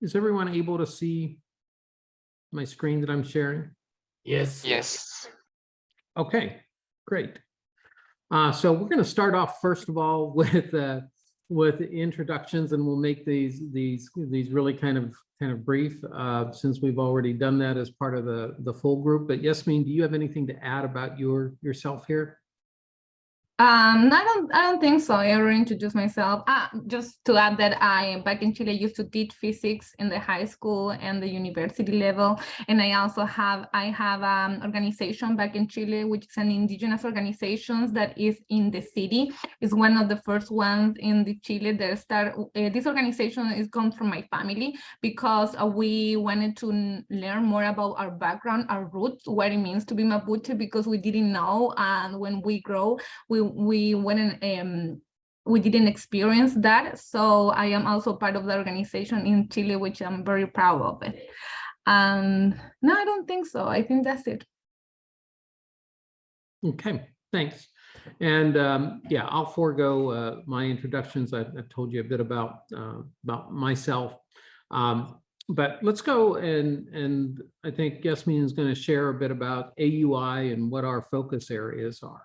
is everyone able to see my screen that I'm sharing? Yes. Yes. Okay, great. So we're going to start off first of all with introductions, and we'll make these really kind of brief since we've already done that as part of the full group. But Yasmin, do you have anything to add about yourself here? I don't think so. I already introduced myself. Just to add that I back in Chile used to teach physics in the high school and the university level, and I also have organization back in Chile, which is an indigenous organization that is in the city. It's one of the first ones in the Chile that start. This organization comes from my family because we wanted to learn more about our background, our roots, what it means to be Mapuche, because we didn't know, and when we grow, we didn't experience that. So I am also part of the organization in Chile, which I'm very proud of it. No, I don't think so. I think that's it. Okay, thanks. And yeah, I'll forego my introductions. I've told you a bit about myself. But let's go and I think Yasmin is going to share a bit about AUI and what our focus areas are.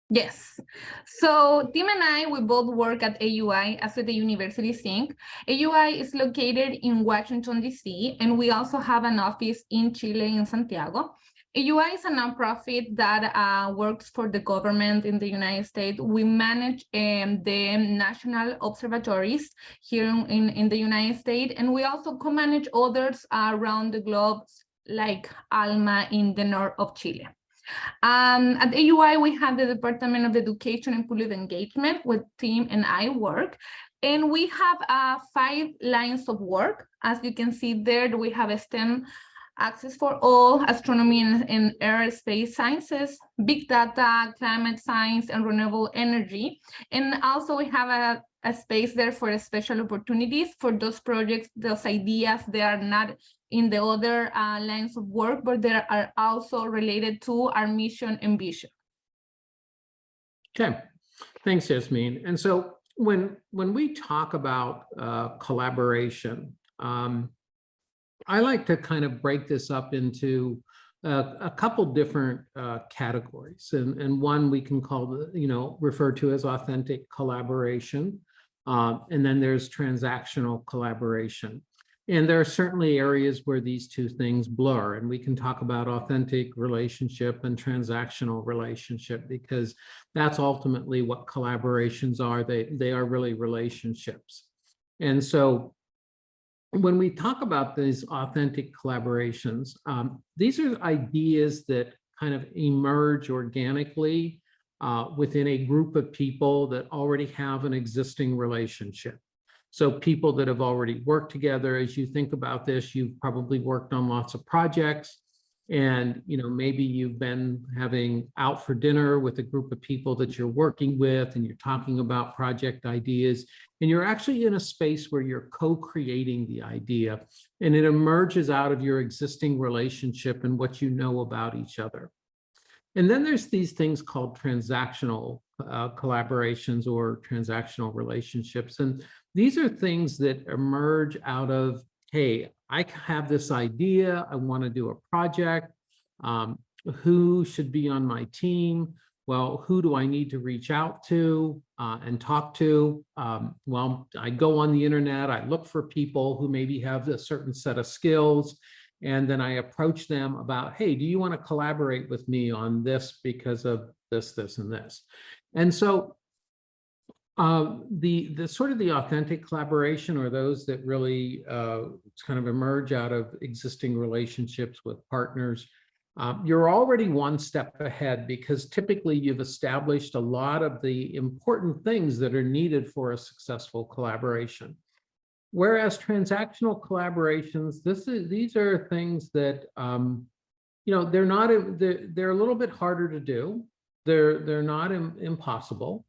Yes. So Tim and I, we both work at AUI as the University Sync. AUI is located in Washington, D.C., and we also have an office in Chile, in Santiago. AUI is a nonprofit that works for the government in the United States. We manage the national observatories here in the United States, and we also co-manage others around the globe, like ALMA in the north of Chile. At AUI, we have the Department of Education and Public Engagement, where Tim and I work. And we have 5 lines of work. As you can see there, we have a STEM, access for all, astronomy and aerospace sciences, big data, climate science, and renewable energy. And also we have a space there for special opportunities for those projects, those ideas. They are not in the other lines of work, but they are also related to our mission and vision. Okay, thanks, Yasmin. And so when we talk about collaboration, I like to kind of break this up into a couple different categories, and one we can call, refer to as authentic collaboration, and then there's transactional collaboration. And there are certainly areas where these two things blur, and we can talk about authentic relationship and transactional relationship, because that's ultimately what collaborations are. They are really relationships. And so when we talk about these authentic collaborations, these are ideas that kind of emerge organically within a group of people that already have an existing relationship. So people that have already worked together. As you think about this, you've probably worked on lots of projects, and maybe you've been having out for dinner with a group of people that you're working with, and you're talking about project ideas, and you're actually in a space where you're co-creating the idea, and it emerges out of your existing relationship and what you know about each other. And then there's these things called transactional collaborations or transactional relationships. And these are things that emerge out of, hey, I have this idea, I want to do a project. Who should be on my team? Well, who do I need to reach out to and talk to? Well, I go on the internet, I look for people who maybe have a certain set of skills, and then I approach them about, hey, do you want to collaborate with me on this because of this, this, and this? And so the sort of the authentic collaboration, or those that really kind of emerge out of existing relationships with partners, you're already one step ahead, because typically you've established a lot of the important things that are needed for a successful collaboration. Whereas transactional collaborations, these are things that they're a little bit harder to do. They're not impossible.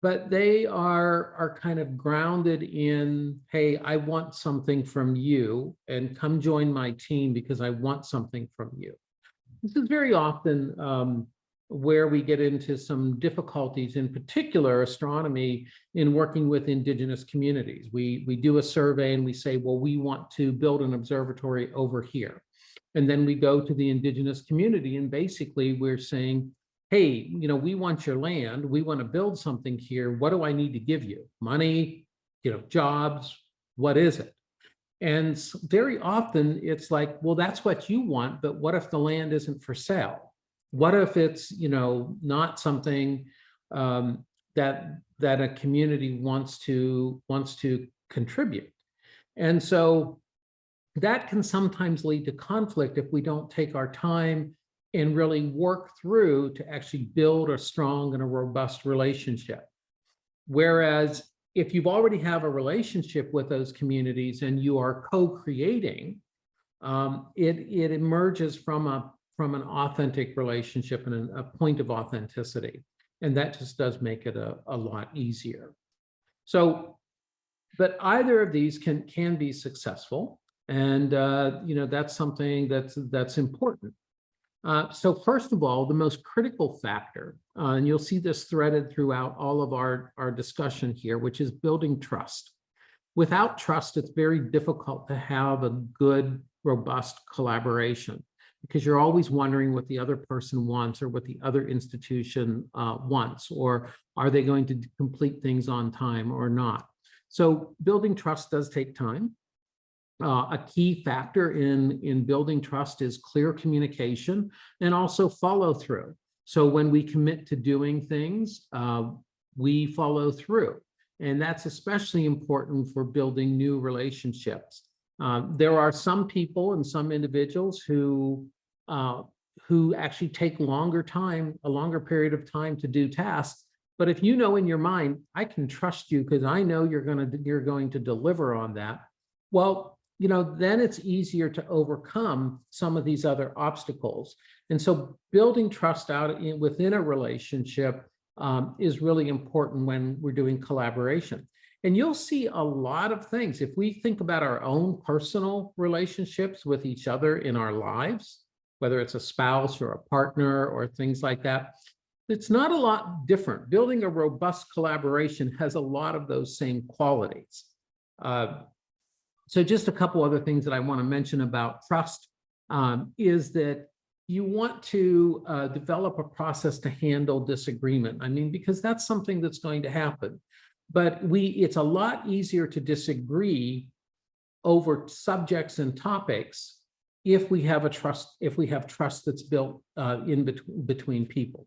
But they are kind of grounded in, hey, I want something from you, and come join my team because I want something from you. This is very often where we get into some difficulties, in particular astronomy, in working with indigenous communities. We do a survey and we say, well, we want to build an observatory over here. And then we go to the indigenous community and basically we're saying, hey, we want your land, we want to build something here. What do I need to give you? Money, jobs, what is it? And very often it's like, well, that's what you want, but what if the land isn't for sale? What if it's, not something that a community wants to contribute? And so that can sometimes lead to conflict if we don't take our time and really work through to actually build a strong and a robust relationship. Whereas if you've already have a relationship with those communities and you are co-creating, it emerges from an authentic relationship and a point of authenticity. And that just does make it a lot easier. So, but either of these can be successful. And, that's something that's important. So first of all, the most critical factor, and you'll see this threaded throughout all of our discussion here, which is building trust. Without trust, it's very difficult to have a good, robust collaboration because you're always wondering what the other person wants or what the other institution wants, or are they going to complete things on time or not? So building trust does take time. A key factor in building trust is clear communication and also follow through. So when we commit to doing things, we follow through. And that's especially important for building new relationships. There are some people and some individuals who actually take a longer period of time to do tasks. But if in your mind, I can trust you because I know you're going to deliver on that. Well, then it's easier to overcome some of these other obstacles. And so building trust out within a relationship is really important when we're doing collaboration. And you'll see a lot of things. If we think about our own personal relationships with each other in our lives, whether it's a spouse or a partner or things like that, it's not a lot different. Building a robust collaboration has a lot of those same qualities. So just a couple other things that I want to mention about trust is that you want to develop a process to handle disagreement. I mean, because that's something that's going to happen. But it's a lot easier to disagree over subjects and topics if we have trust that's built between people.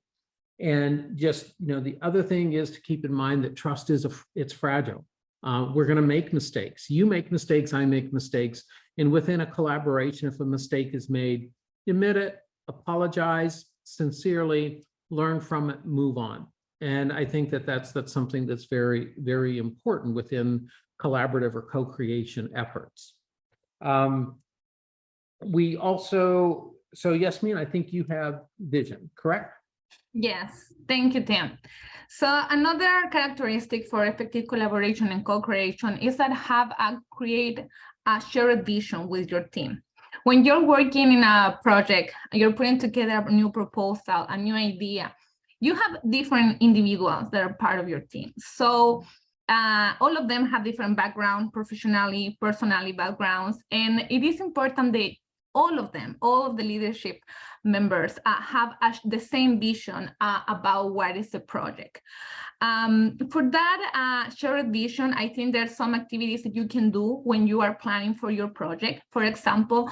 And just, the other thing is to keep in mind that trust it's fragile. We're going to make mistakes. You make mistakes, I make mistakes. And within a collaboration, if a mistake is made, admit it, apologize sincerely, learn from it, move on. And I think that's something that's very, very important within collaborative or co-creation efforts. We also, so Yasmin, I think you have vision, correct? Yes, thank you, Tim. So another characteristic for effective collaboration and co-creation is that create a shared vision with your team. When you're working in a project, you're putting together a new proposal, a new idea, you have different individuals that are part of your team. So all of them have different backgrounds, professionally, personally backgrounds, and it is important that all of the leadership members have the same vision about what is the project. For that shared vision, I think there's some activities that you can do when you are planning for your project. For example,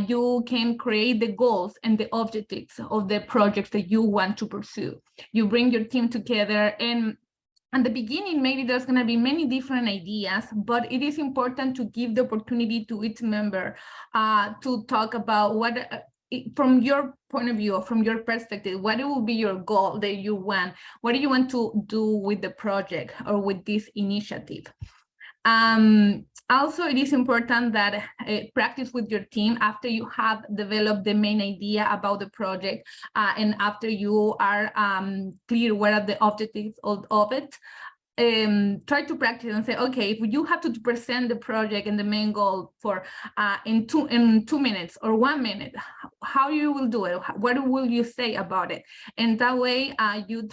you can create the goals and the objectives of the projects that you want to pursue. You bring your team together, and at the beginning, maybe there's going to be many different ideas, but it is important to give the opportunity to each member to talk about what, from your point of view, from your perspective, what will be your goal that you want? What do you want to do with the project or with this initiative? Also, it is important that practice with your team after you have developed the main idea about the project and after you are clear what are the objectives of it. try to practice and say, okay, if you have to present the project and the main goal for in 2 minutes or 1 minute, how you will do it, what will you say about it? And that way you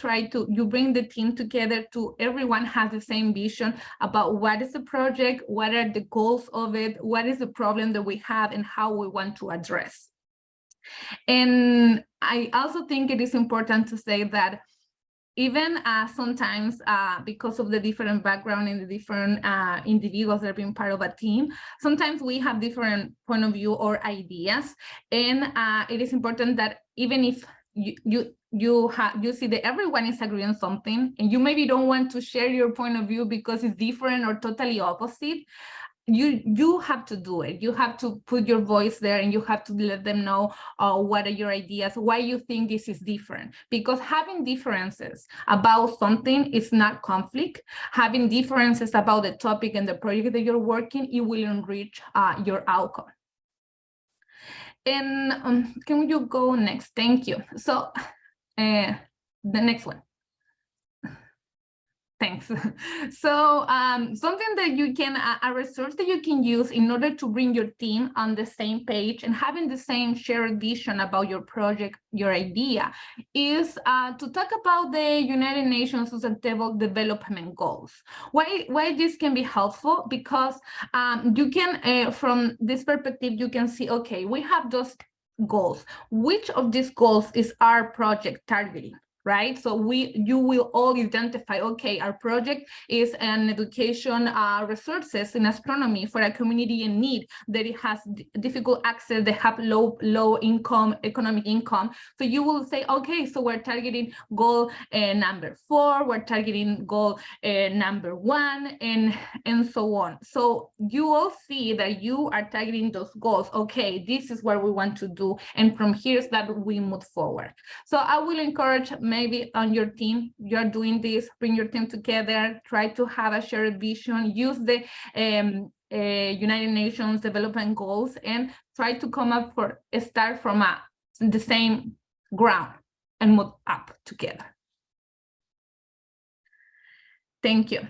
bring the team together to everyone has the same vision about what is the project, what are the goals of it, what is the problem that we have, and how we want to address. And I also think it is important to say that even sometimes because of the different background and the different individuals that are being part of a team, sometimes we have different point of view or ideas. And it is important that even if you see that everyone is agreeing on something, and you maybe don't want to share your point of view because it's different or totally opposite, you have to do it. You have to put your voice there, and you have to let them know what are your ideas, why you think this is different. Because having differences about something is not conflict. Having differences about the topic and the project that you're working, it will enrich your outcome. And can you go next? Thank you. So the next one. Thanks. So something that you can, a resource that you can use in order to bring your team on the same page and having the same shared vision about your project, your idea, is to talk about the United Nations Sustainable Development Goals. Why this can be helpful? Because you can, from this perspective, you can see, okay, we have those goals. Which of these goals is our project targeting? Right, so you will all identify, okay, our project is an education resources in astronomy for a community in need that it has difficult access, they have low income, economic income. So you will say, okay, so we're targeting goal number 4, we're targeting goal number 1, and so on. So you will see that you are targeting those goals. Okay, this is what we want to do, and from here is that we move forward. So I will encourage, maybe on your team, you're doing this, bring your team together, try to have a shared vision, use the United Nations Development Goals, and try to come up start from the same ground and move up together. Thank you.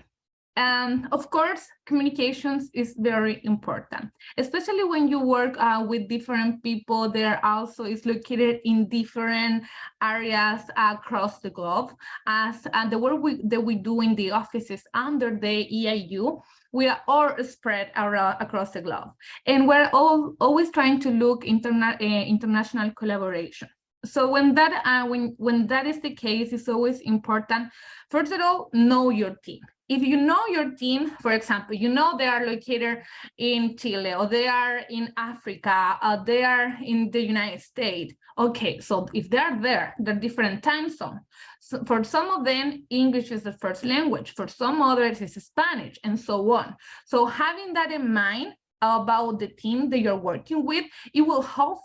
And of course, communications is very important, especially when you work with different people. There also is located in different areas across the globe. As the work that we do in the offices under the EIU, we are all spread around across the globe, and we're always trying to look international collaboration. So when that is the case, it's always important, first of all, know your team. If you know your team, for example, you know they are located in Chile, or they are in Africa, or they are in the United States. Okay, so if they're there, they're different time zones. So for some of them, English is the first language. For some others, it's Spanish, and so on. So having that in mind about the team that you're working with, it will help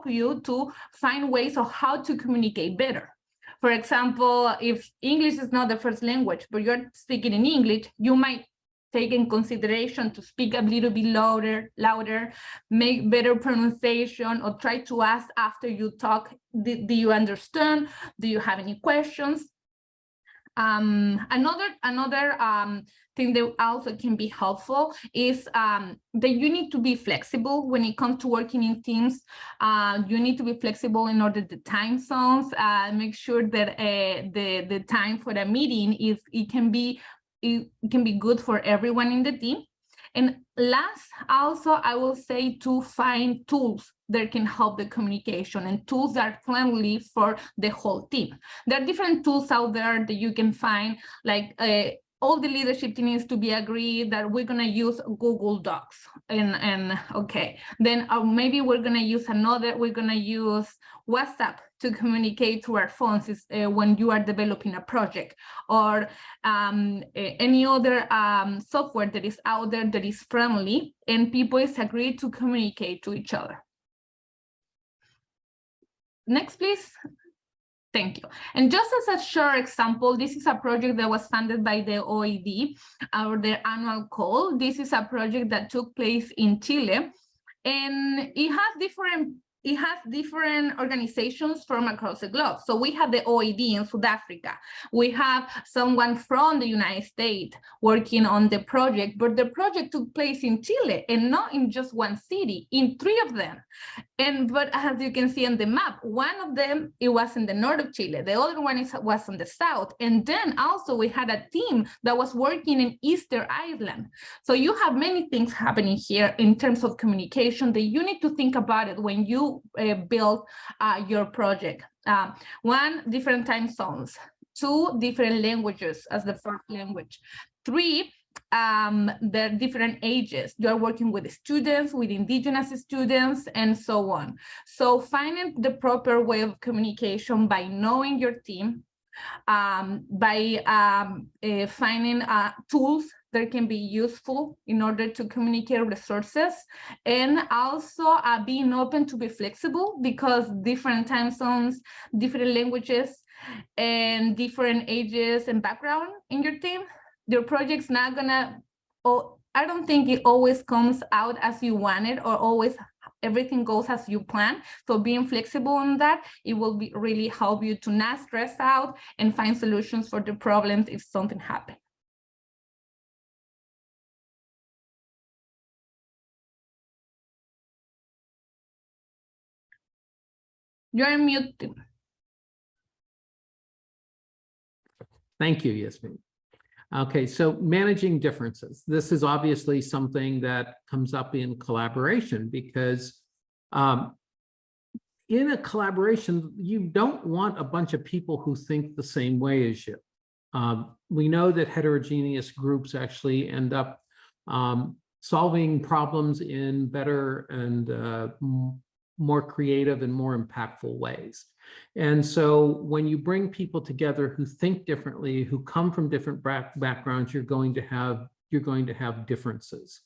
you to find ways of how to communicate better. For example, if English is not the first language, but you're speaking in English, you might take in consideration to speak a little bit louder, make better pronunciation, or try to ask after you talk, do you understand? Do you have any questions? Another thing that also can be helpful is that you need to be flexible when it comes to working in teams. You need to be flexible in order the time zones. Make sure that the time for the meeting it can be good for everyone in the team. And last, also, I will say to find tools that can help the communication, and tools that are friendly for the whole team. There are different tools out there that you can find, like all the leadership team needs to be agreed that we're gonna use Google Docs, and okay, then maybe we're gonna use we're gonna use WhatsApp to communicate to our phones when you are developing a project, or any other software that is out there that is friendly and people is agreed to communicate to each other. Next, please. Thank you. And just as a short example, this is a project that was funded by the OED, or their annual call. This is a project that took place in Chile, and it has different it has different organizations from across the globe. So we have the OAD in South Africa. We have someone from the United States working on the project, but the project took place in Chile and not in just one city, in 3 of them. But as you can see on the map, one of them, it was in the north of Chile. The other one was on the south. And then also we had a team that was working in Easter Island. So you have many things happening here in terms of communication that you need to think about it when you build your project. 1, different time zones. 2, different languages as the first language. 3, the different ages. You are working with students, with indigenous students, and so on. So finding the proper way of communication by knowing your team, by finding tools that can be useful in order to communicate resources, and also being open to be flexible, because different time zones, different languages, and different ages and background in your team, your project's not gonna, I don't think it always comes out as you want it, or always everything goes as you plan. So being flexible on that, it will really help you to not stress out and find solutions for the problems if something happens. You're muted. Thank you, Yasmin. Okay, so managing differences. This is obviously something that comes up in collaboration, because in a collaboration, you don't want a bunch of people who think the same way as you. We know that heterogeneous groups actually end up solving problems in better and more creative and more impactful ways. And so when you bring people together who think differently, who come from different backgrounds, you're going to have differences.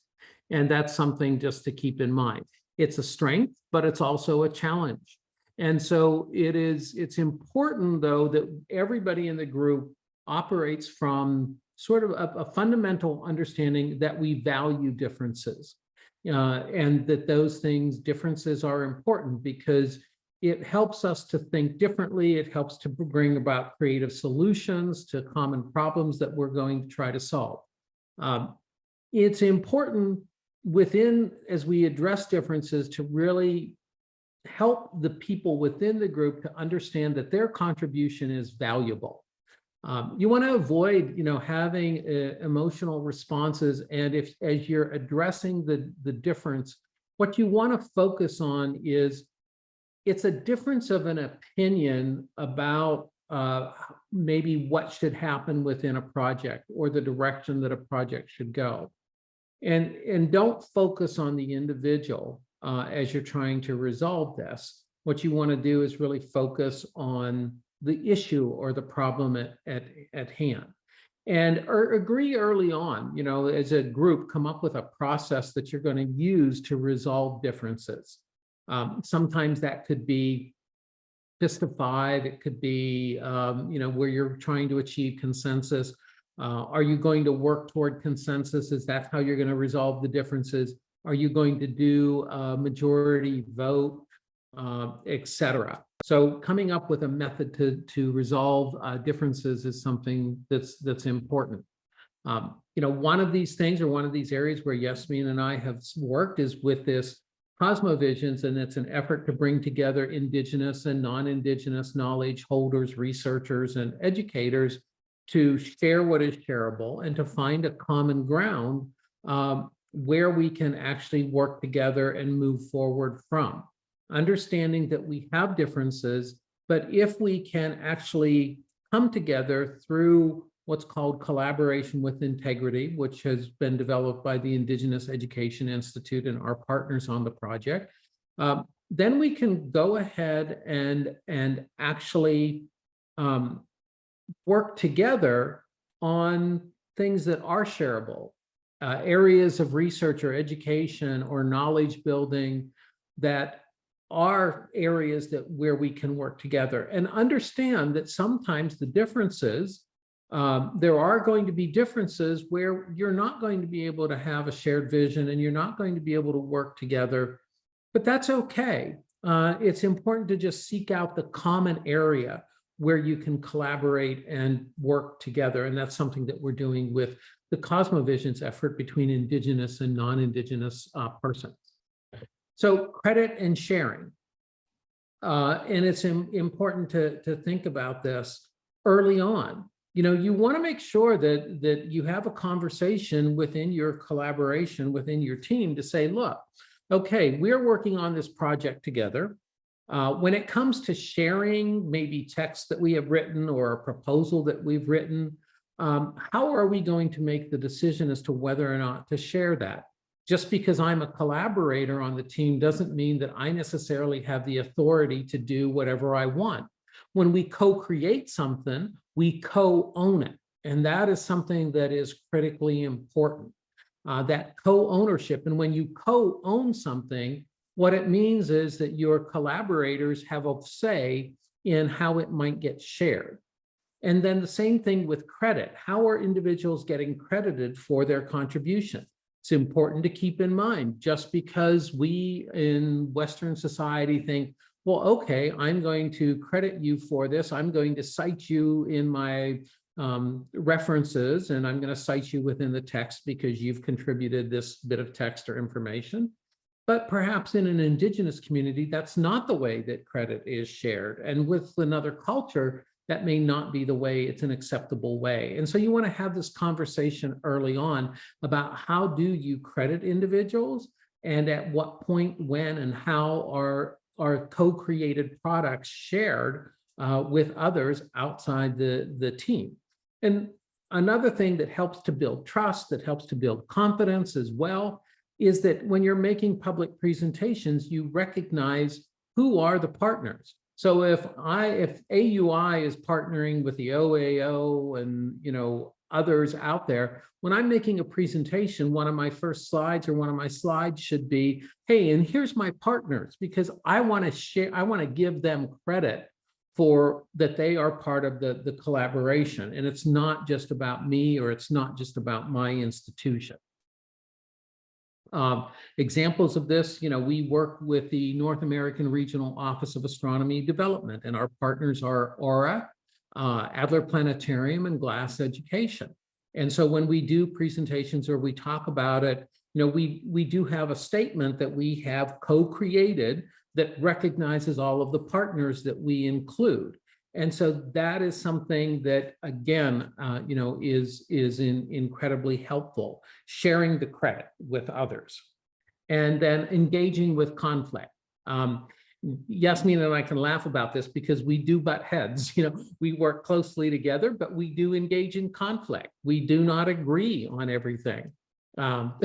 And that's something just to keep in mind. It's a strength, but it's also a challenge. And so it's important, though, that everybody in the group operates from sort of a fundamental understanding that we value differences. And that those differences are important, because it helps us to think differently. It helps to bring about creative solutions to common problems that we're going to try to solve. It's important as we address differences, to really help the people within the group to understand that their contribution is valuable. You want to avoid, having emotional responses. And as you're addressing the difference, what you want to focus on is, it's a difference of an opinion about maybe what should happen within a project, or the direction that a project should go. And don't focus on the individual as you're trying to resolve this. What you want to do is really focus on the issue or the problem at hand, and agree early on, as a group, come up with a process that you're going to use to resolve differences. Sometimes that could be just a 5. It could be, where you're trying to achieve consensus. Are you going to work toward consensus? Is that how you're going to resolve the differences? Are you going to do a majority vote, etc.? So coming up with a method to resolve differences is something that's important. One of these things, or one of these areas where Yasmin and I have worked, is with this Cosmovisions, and it's an effort to bring together indigenous and non-indigenous knowledge holders, researchers, and educators to share what is shareable, and to find a common ground where we can actually work together and move forward from. Understanding that we have differences, but if we can actually come together through what's called collaboration with integrity, which has been developed by the Indigenous Education Institute and our partners on the project, then we can go ahead and actually work together on things that are shareable, areas of research or education or knowledge building that are areas where we can work together, and understand that sometimes the differences, there are going to be differences where you're not going to be able to have a shared vision, and you're not going to be able to work together, but that's okay. it's important to just seek out the common area where you can collaborate and work together. And that's something that we're doing with the Cosmovisions effort between Indigenous and non-Indigenous persons. So credit and sharing. And it's important to think about this early on. You know, you want to make sure that you have a conversation within your collaboration, within your team to say, look, okay, we're working on this project together. When it comes to sharing maybe text that we have written or a proposal that we've written, how are we going to make the decision as to whether or not to share that? Just because I'm a collaborator on the team doesn't mean that I necessarily have the authority to do whatever I want. When we co-create something, we co-own it. And that is something that is critically important, that co-ownership. And when you co-own something, what it means is that your collaborators have a say in how it might get shared. And then the same thing with credit. How are individuals getting credited for their contribution? It's important to keep in mind, just because we in Western society think, well, okay, I'm going to credit you for this. I'm going to cite you in my references, and I'm going to cite you within the text because you've contributed this bit of text or information. But perhaps in an Indigenous community, that's not the way that credit is shared. And with another culture, that may not be the way, it's an acceptable way. And so you want to have this conversation early on about how do you credit individuals, and at what point, when, and how are co-created products shared with others outside the team. And another thing that helps to build trust, that helps to build confidence as well, is that when you're making public presentations, you recognize who are the partners. So if AUI is partnering with the OAO and others out there, when I'm making a presentation, one of my first slides or one of my slides should be, hey, and here's my partners, because I want to share, I want to give them credit for that they are part of the collaboration. And it's not just about me, or it's not just about my institution. Examples of this, we work with the North American Regional Office of Astronomy Development, and our partners are Aura, Adler Planetarium, and Glass Education. And so when we do presentations or we talk about it, we do have a statement that we have co-created that recognizes all of the partners that we include. And so that is something that, again, is incredibly helpful, sharing the credit with others. And then engaging with conflict. Yasmin and I can laugh about this because we do butt heads. We work closely together, but we do engage in conflict. We do not agree on everything. So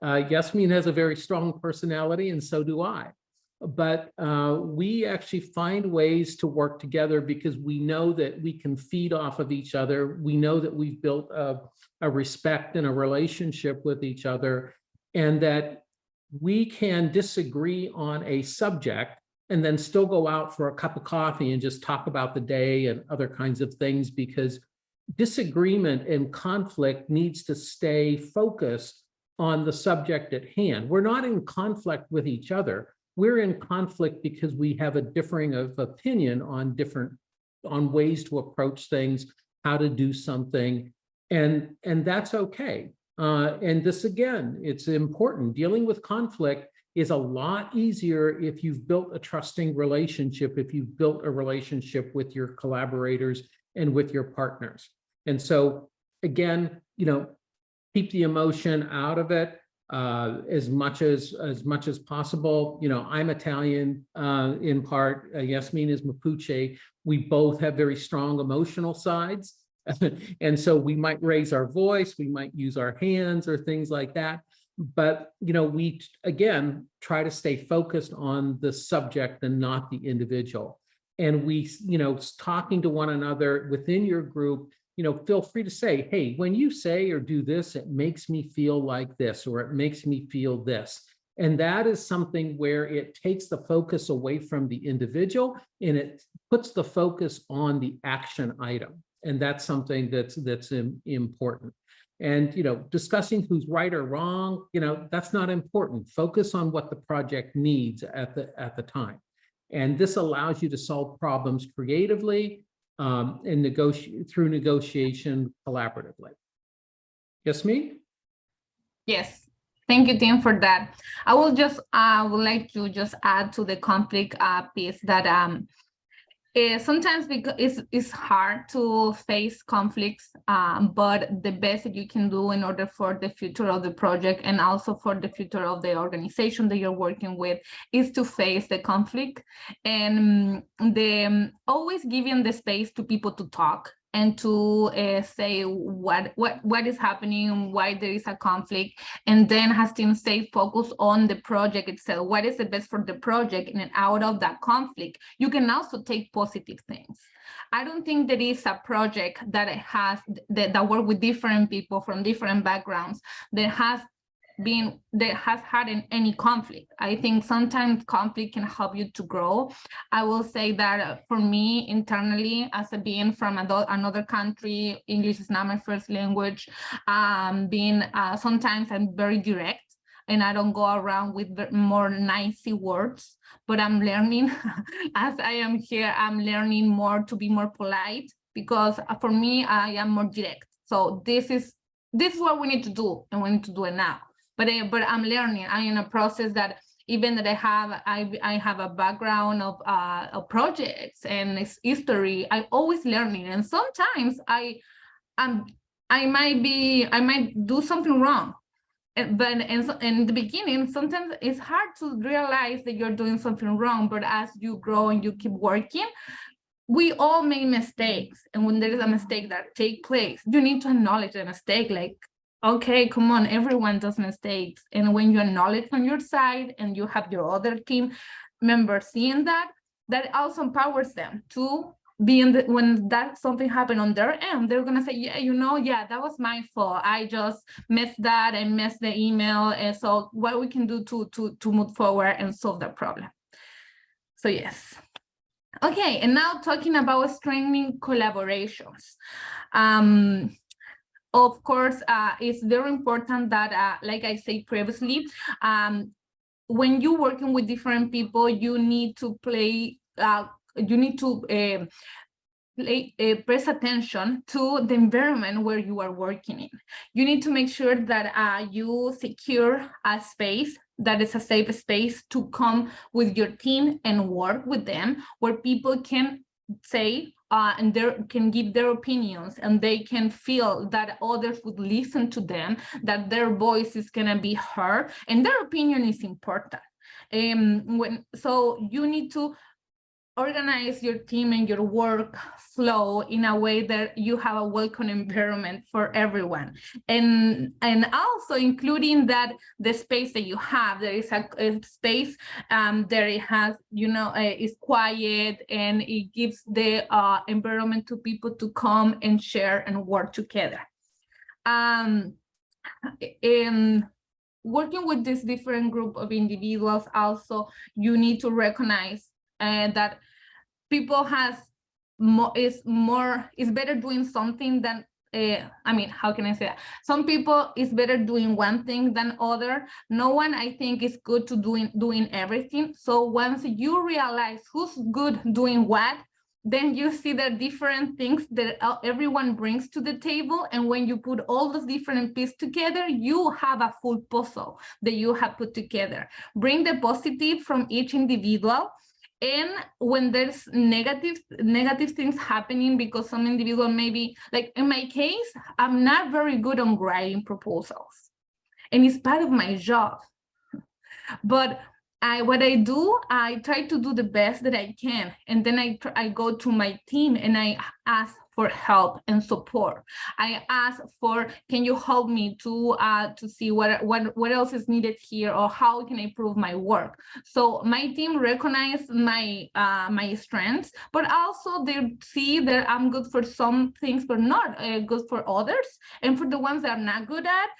Yasmin has a very strong personality, and so do I. But we actually find ways to work together because we know that we can feed off of each other. We know that we've built a respect and a relationship with each other, and that we can disagree on a subject and then still go out for a cup of coffee and just talk about the day and other kinds of things, because disagreement and conflict needs to stay focused on the subject at hand. We're not in conflict with each other. We're in conflict because we have a differing of opinion on ways to approach things, how to do something, and that's okay. And this, again, it's important. Dealing with conflict is a lot easier if you've built a trusting relationship, if you've built a relationship with your collaborators and with your partners. And so, again, keep the emotion out of it. As much as possible. I'm Italian in part. Yasmin is Mapuche. We both have very strong emotional sides. And so we might raise our voice, we might use our hands or things like that. But, we, again, try to stay focused on the subject and not the individual. And we, talking to one another within your group, feel free to say, hey, when you say or do this, it makes me feel like this, or it makes me feel this. And that is something where it takes the focus away from the individual and it puts the focus on the action item. And that's something that's important. And, discussing who's right or wrong, that's not important. Focus on what the project needs at the time. And this allows you to solve problems creatively and through negotiation collaboratively. Yasmin? Yes, thank you, Tim, for that. I would like to just add to the conflict piece that sometimes because it's hard to face conflicts, but the best that you can do in order for the future of the project and also for the future of the organization that you're working with is to face the conflict and always giving the space to people to talk and to say what is happening, why there is a conflict, and then has to stay focused on the project itself. What is the best for the project? And then out of that conflict, you can also take positive things. I don't think there is a project that that work with different people from different backgrounds that has had any conflict. I think sometimes conflict can help you to grow. I will say that for me internally, as a being from another country, English is not my first language, sometimes I'm very direct and I don't go around with more nicey words, but I'm learning as I am here, I'm learning more to be more polite, because for me, I am more direct. So this is what we need to do, and we need to do it now. But I'm learning. I'm in a process that even that I have a background of projects and history. I'm always learning, and sometimes I might do something wrong. But in the beginning, sometimes it's hard to realize that you're doing something wrong. But as you grow and you keep working, we all make mistakes, and when there is a mistake that takes place, you need to acknowledge the mistake. Like, okay, come on, everyone does mistakes. And when you acknowledge from your side and you have your other team members seeing that also empowers them to be when that something happened on their end, they're gonna say, yeah, that was my fault. I just missed that and missed the email. And so what we can do to move forward and solve that problem. So yes. Okay, and now talking about strengthening collaborations. Of course, it's very important that, like I said previously, when you're working with different people, you need to press attention to the environment where you are working in. You need to make sure that you secure a space that is a safe space to come with your team and work with them, where people can say and they can give their opinions, and they can feel that others would listen to them, that their voice is going to be heard, and their opinion is important. So you need to organize your team and your work flow in a way that you have a welcome environment for everyone, and also including that the space that you have, there is a space that it has, is quiet, and it gives the environment to people to come and share and work together. In working with this different group of individuals, also you need to recognize that people is better doing something than how can I say that? Some people is better doing one thing than other. No one, I think, is good to doing everything. So once you realize who's good doing what, then you see the different things that everyone brings to the table. And when you put all those different pieces together, you have a full puzzle that you have put together. Bring the positive from each individual. And when there's negative things happening, because some individual maybe, like in my case, I'm not very good on writing proposals, and it's part of my job. But what I do, I try to do the best that I can, and then I go to my team and I ask for help and support. I ask for, can you help me to see what else is needed here, or how can I improve my work? So my team recognize my strengths, but also they see that I'm good for some things, but not good for others. And for the ones that I'm not good at,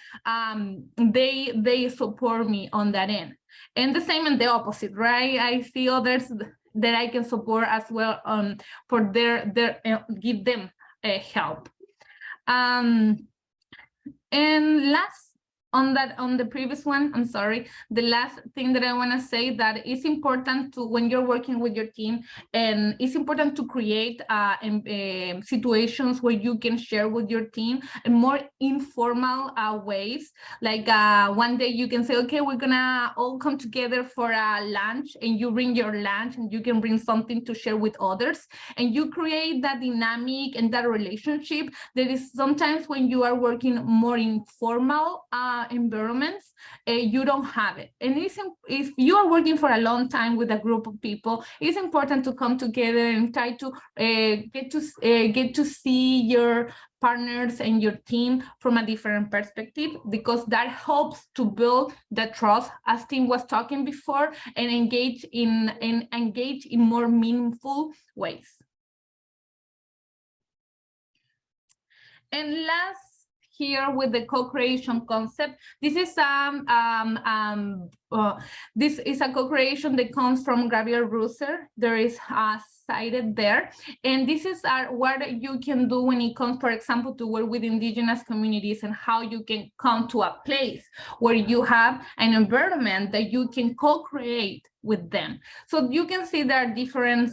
they support me on that end. And the same in the opposite, right? I see others that I can support as well for their give them help. And And last, on the previous one, I'm sorry, the last thing that I want to say that it's important to, when you're working with your team, and it's important to create situations where you can share with your team in more informal ways. Like one day you can say, okay, we're gonna all come together for a lunch, and you bring your lunch and you can bring something to share with others, and you create that dynamic and that relationship that is sometimes when you are working more informal environments, you don't have it. And if you are working for a long time with a group of people, it's important to come together and try to get to see your partners and your team from a different perspective, because that helps to build the trust, as Tim was talking before, and engage in more meaningful ways. And last, here with the co-creation concept, this is this is a co-creation that comes from Gabriel Russer. There is cited there, and this is what you can do when it comes, for example, to work with indigenous communities, and how you can come to a place where you have an environment that you can co-create with them. So you can see there are different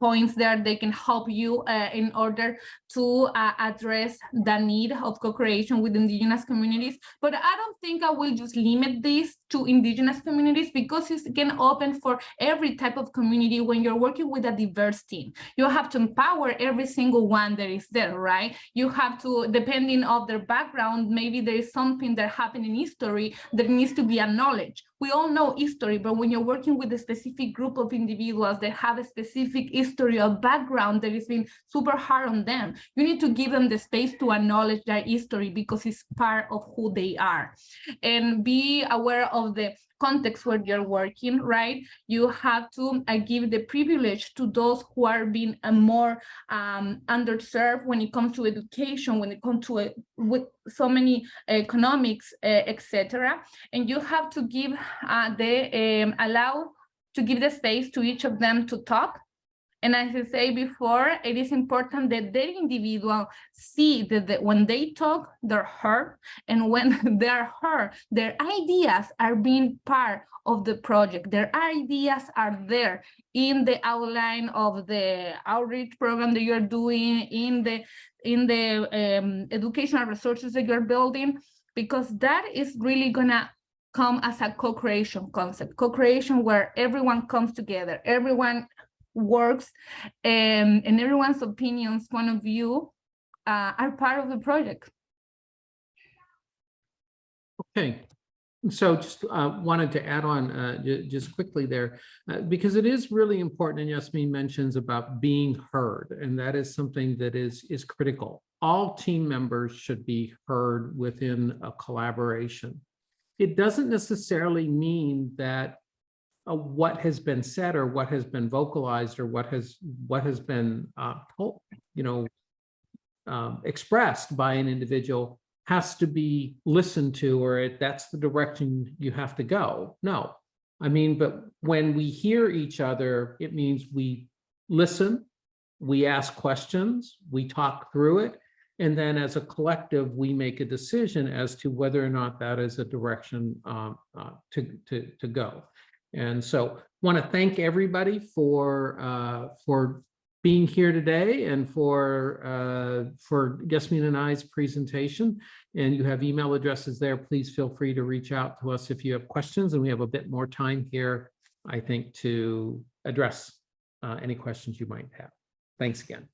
points there they can help you in order to address the need of co-creation with indigenous communities. But I don't think I will just limit this to indigenous communities, because it can open for every type of community. When you're working with a diverse team, you have to empower every single one that is there, right? You have to, depending on their background, maybe there is something that happened in history that needs to be acknowledged. We all know history, but when you're working with a specific group of individuals that have a specific history or background that has been super hard on them, you need to give them the space to acknowledge their history, because it's part of who they are. And be aware of the context where you're working, right? You have to give the privilege to those who are being more underserved when it comes to education, when it comes to with so many economics, etc. And you have to give allow to give the space to each of them to talk. And as I said before, it is important that the individual see that when they talk, they're heard, and when they're heard, their ideas are being part of the project. Their ideas are there in the outline of the outreach program that you're doing, in the educational resources that you're building, because that is really gonna come as a co-creation concept, co-creation where everyone comes together, everyone works, and everyone's opinions, point of view are part of the project. Okay, so just wanted to add on just quickly there, because it is really important, and Yasmin mentions about being heard, and that is something that is critical. All team members should be heard within a collaboration. It doesn't necessarily mean that what has been said or what has been vocalized or what has been expressed by an individual has to be listened to, or that's the direction you have to go. No, I mean, but when we hear each other, it means we listen, we ask questions, we talk through it, and then as a collective, we make a decision as to whether or not that is a direction to go. And so want to thank everybody for being here today, and for Yasmin and I's presentation. And you have email addresses there. Please feel free to reach out to us if you have questions, and we have a bit more time here, I think, to address any questions you might have. Thanks again.